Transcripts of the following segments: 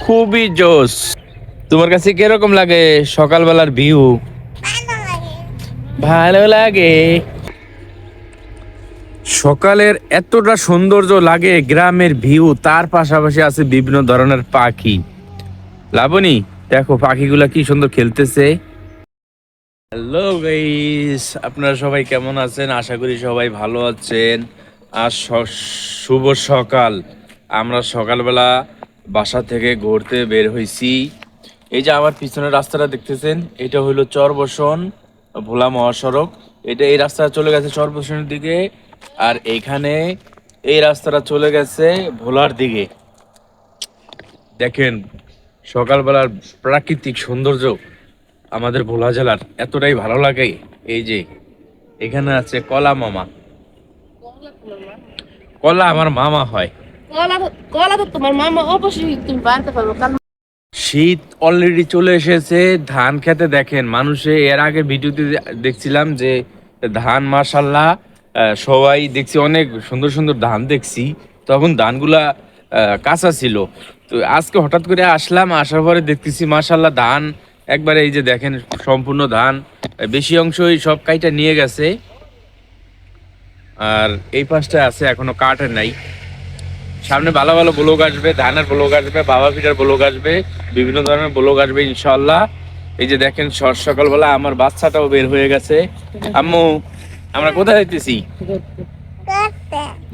খুবই জোস। তোমার কাছে কিরকম লাগে সকালবেলার ভিউ? ভালো লাগে। সকালের এতটা সৌন্দর্য লাগে, গ্রামের ভিউ, তার পাশাপাশি আছে বিভিন্ন ধরনের পাখি। লাবণী, দেখো পাখিগুলা কি সুন্দর খেলতেছে। হ্যালো গাইস, আপনারা সবাই কেমন আছেন? আশা করি সবাই ভালো আছেন। আজ শুভ সকাল। আমরা সকালবেলা বাসা থেকে ঘুরতে বের হইছি। এই যে আমার পিছনের রাস্তাটা দেখতেছেন, এটা হইলো চরবসন ভোলা মহাসড়ক। এই রাস্তাটা চলে গেছে চরবসনের দিকে, আর এইখানে এই রাস্তাটা চলে গেছে ভোলার দিকে। দেখেন সকালবেলার প্রাকৃতিক সৌন্দর্য আমাদের ভোলা জেলার এতটাই ভালো লাগে। এই যে এখানে আছে কলা মামা। কলা আমার মামা হয়। কলা তো তোমার মামা অবশ্যই তুমি বানতে পারবো কারণ শীত অলরেডি চলে এসেছে। ধান খেতে দেখেন মানুষে, এর আগে ভিডিওতে দেখছিলাম যে ধান মাশাল্লাহ সবাই দেখছি অনেক সুন্দর সুন্দর ধান দেখছি, তখন ধানগুলা কাঁচা ছিল। তো আজকে হঠাৎ করে আসলাম, আসার পরে দেখতেছি মাশাল্লাহ ধান একবারে এই যে দেখেন সম্পূর্ণ ধান, বেশি অংশই সব কাইটা নিয়ে গেছে। আর এই পাশটা আছে এখনো কাটে নাই। সামনে ভালো ভালো ব্লগ আসবে, ধানের ব্লগ আসবে, বাবা পিঠার ব্লগ আসবে, বিভিন্ন ধরনের ব্লগ আসবে ইনশাল্লাহ। এই যে দেখেন সকালবেলা আমার বাচ্চাটাও বের হয়ে গেছে। আম্মু, আমরা কোথায় যাইতেছি?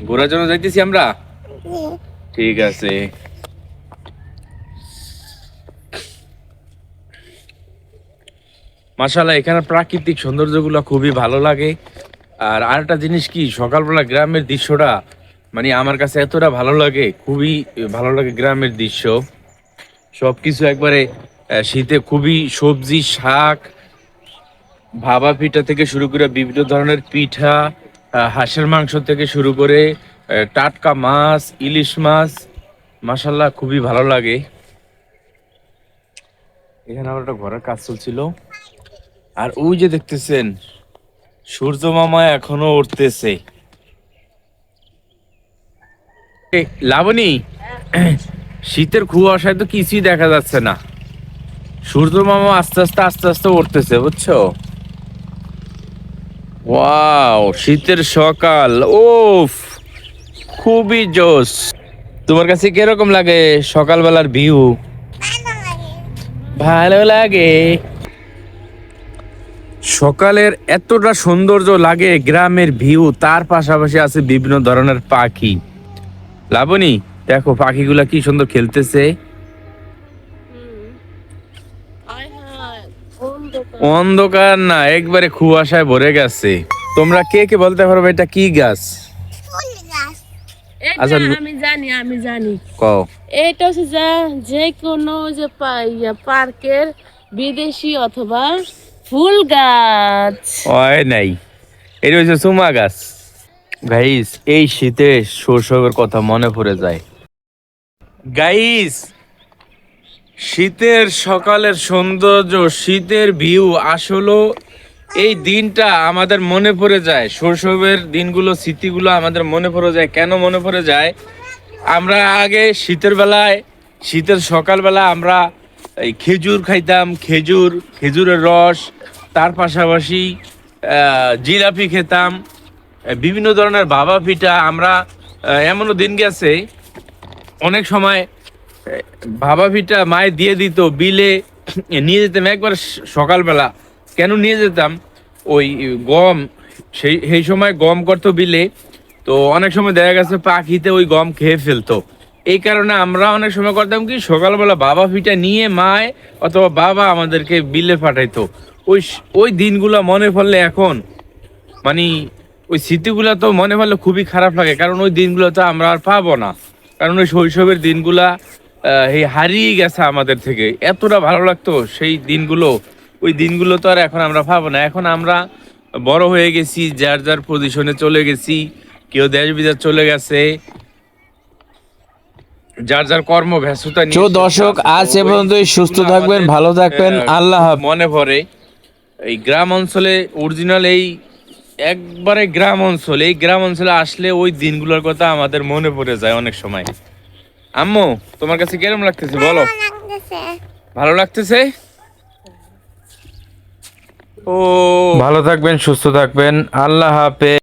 ঘোরার জন্য যাইতেছি আমরা। ঠিক আছে। মাশাআল্লাহ এখানে প্রাকৃতিক সৌন্দর্যগুলো খুবই ভালো লাগে। আর আরেকটা জিনিস কি, সকালবেলা গ্রামের দৃশ্যটা মানে আমার কাছে এতটা ভালো লাগে, খুবই ভালো লাগে গ্রামের দৃশ্য। সবকিছু একবারে শীতে খুবই সবজি শাক, ভাপা পিঠা থেকে শুরু করে বিভিন্ন ধরনের পিঠা, হাঁসের মাংস থেকে শুরু করে টাটকা মাছ, ইলিশ মাছ, মাশাল্লাহ খুবই ভালো লাগে। এখানে আমার একটা ঘরের কাজ চলছিল। আর ওই যে দেখতেছেন সূর্য মামা এখনো উঠতেছে। লাবণী, শীতের কুয়াশায় তো কিছুই দেখা যাচ্ছে না, সূর্য মামা আস্তে আস্তে আস্তে আস্তে উঠতেছে, বুঝছো? ওয়াও, শীতের সকাল, ওফ, খুবই জোস। তোমার কাছে কিরকম লাগে সকালবেলার ভিউ? ভালো লাগে। সকালের এতটা সৌন্দর্য লাগে, গ্রামের ভিউ, তার পাশাপাশি আছে বিভিন্ন ধরনের পাখি। লাবণী, দেখো পাখিগুলা কি সুন্দর খেলতেছে। অন্ধকার না, একবারে কুয়াশায় ভরে গেছে। তোমরা কে কে বলতে পারবে এটা কি গাছ? আচ্ছা, আমি জানি কও। এটা হচ্ছে যে কোনো যে পার্কের বিদেশি অথবা ফুল গাছ। ওই নাই, এটা হচ্ছে সুমা গাছ। গাইস, এই শীতে শৈশবের কথা মনে পড়ে যায়। গাইস, শীতের সকালের সৌন্দর্য, শীতের ভিউ, আসলে এই দিনটা আমাদের মনে পড়ে যায়। শৈশবের দিনগুলো, স্মৃতিগুলো আমাদের মনে পড়ে যায়। কেন মনে পড়ে যায়? আমরা আগে শীতের বেলায়, শীতের সকালবেলা আমরা এই খেজুর খাইতাম, খেজুরের রস, তার পাশাপাশি জিলাপি খেতাম, বিভিন্ন ধরনের ভাপা পিঠা। আমরা এমনও দিন গেছে অনেক সময় ভাপা পিঠা মায়ে দিয়ে দিত, বিলে নিয়ে যেতাম একবার সকালবেলা। কেন নিয়ে যেতাম? ওই গম, সেই সময় গম করতো বিলে, তো অনেক সময় দেখা গেছে পাখিতে ওই গম খেয়ে ফেলতো। এই কারণে আমরা অনেক সময় করতাম কি, সকালবেলা বাবা পিঠা নিয়ে মায় অথবা বাবা আমাদেরকে বিলে পাঠাইতো। ওই ওই দিনগুলো মনে পড়লে এখন মানে ওই স্মৃতিগুলো তো মনে পড়লে খুবই খারাপ লাগে, কারণ ওই দিনগুলো তো আমরা আর পাবো না। কারণ ওই শৈশবের দিনগুলা এই হারিয়ে গেছে আমাদের থেকে। এতটা ভালো লাগতো সেই দিনগুলো, ওই দিনগুলো তো আর এখন আমরা পাবো না। এখন আমরা বড় হয়ে গেছি, যার যার পজিশনে চলে গেছি, কেউ দেশ বিদেশ চলে গেছে, যার যার কর্ম ব্যস্ততা নিয়ে। দর্শক, আজ এ পর্যন্তই। সুস্থ থাকবেন, ভালো থাকবেন, আল্লাহ হাফেজ। মনে পড়ে এই গ্রাম অঞ্চলে, অরিজিনাল এই একবারে গ্রাম অঞ্চল, এই গ্রাম অঞ্চলে আসলে ওই দিনগুলোর কথা আমাদের মনে পড়ে যায় অনেক সময়। আম্মু তোমার কাছে কেমন লাগতেছে বলো? ভালো লাগতেছে। ও ভালো থাকবেন, সুস্থ থাকবেন, আল্লাহ হাফেজ।